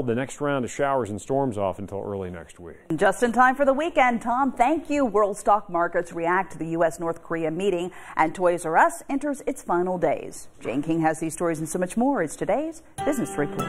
the next round of showers and storms off until early next week. Just in time for the weekend, Tom. Thank you. World stock markets react to the U.S.-North Korea meeting, and Toys R Us enters its final days. Jane King has these stories and so much more. It's today's Business Report.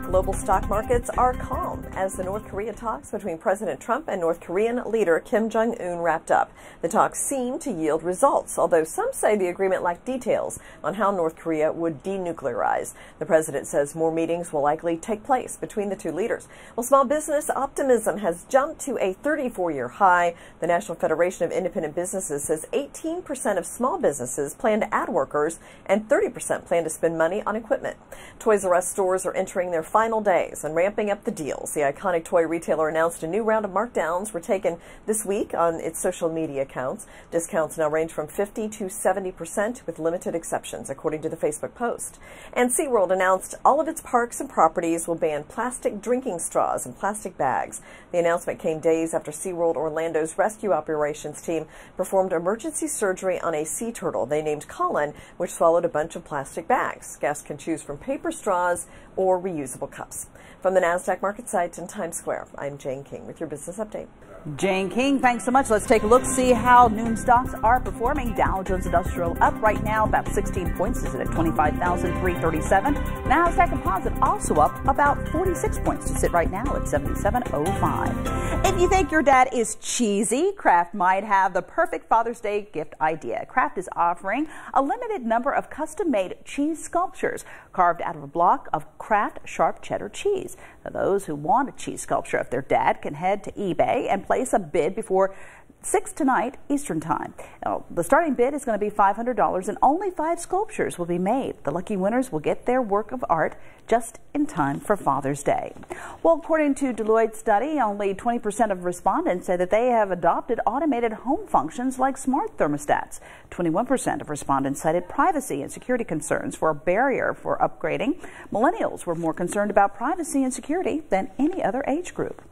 Global stock markets are calm as the North Korea talks between President Trump and North Korean leader Kim Jong-un wrapped up. The talks seem to yield results, although some say the agreement lacked details on how North Korea would denuclearize. The president says more meetings will likely take place between the two leaders. Well, small business optimism has jumped to a 34-year high. The National Federation of Independent Businesses says 18% of small businesses plan to add workers and 30% plan to spend money on equipment. Toys R Us stores are entering their final days and ramping up the deals. The iconic toy retailer announced a new round of markdowns were taken this week on its social media accounts. Discounts now range from 50 to 70% with limited exceptions, according to the Facebook post. And SeaWorld announced all of its parks and properties will ban plastic drinking straws and plastic bags. The announcement came days after SeaWorld Orlando's rescue operations team performed emergency surgery on a sea turtle they named Colin, which swallowed a bunch of plastic bags. Guests can choose from paper straws or reusable cups. From the NASDAQ market sites in Times Square, I'm Jane King with your business update. Jane King, thanks so much. Let's take a look, see how noon stocks are performing. Dow Jones Industrial up right now about 16 points, is at 25,337. NASDAQ Composite also up about 46 points to sit right now at 7705. If you think your dad is cheesy, Kraft might have the perfect Father's Day gift idea. Kraft is offering a limited number of custom-made cheese sculptures carved out of a block of Kraft sharp cheddar cheese. Now, those who want a cheese sculpture of their dad can head to eBay and place a bid before 6 tonight Eastern Time. Now, the starting bid is going to be $500 and only 5 sculptures will be made. The lucky winners will get their work of art just in time for Father's Day. Well, according to Deloitte's study, only 20% of respondents say that they have adopted automated home functions like smart thermostats. 21% of respondents cited privacy and security concerns for a barrier for upgrading. Millennials were more concerned about privacy and security than any other age group.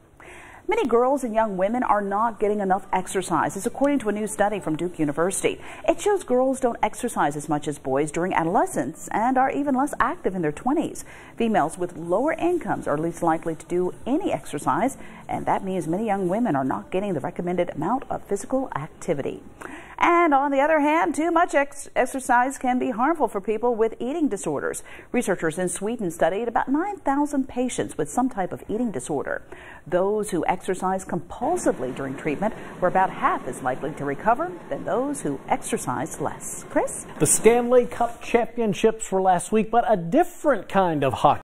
Many girls and young women are not getting enough exercise, this is according to a new study from Duke University. It shows girls don't exercise as much as boys during adolescence and are even less active in their 20s. Females with lower incomes are least likely to do any exercise, and that means many young women are not getting the recommended amount of physical activity. And on the other hand, too much exercise can be harmful for people with eating disorders. Researchers in Sweden studied about 9,000 patients with some type of eating disorder. Those who exercise compulsively during treatment were about half as likely to recover than those who exercised less. Chris? The Stanley Cup championships were last week, but a different kind of hockey.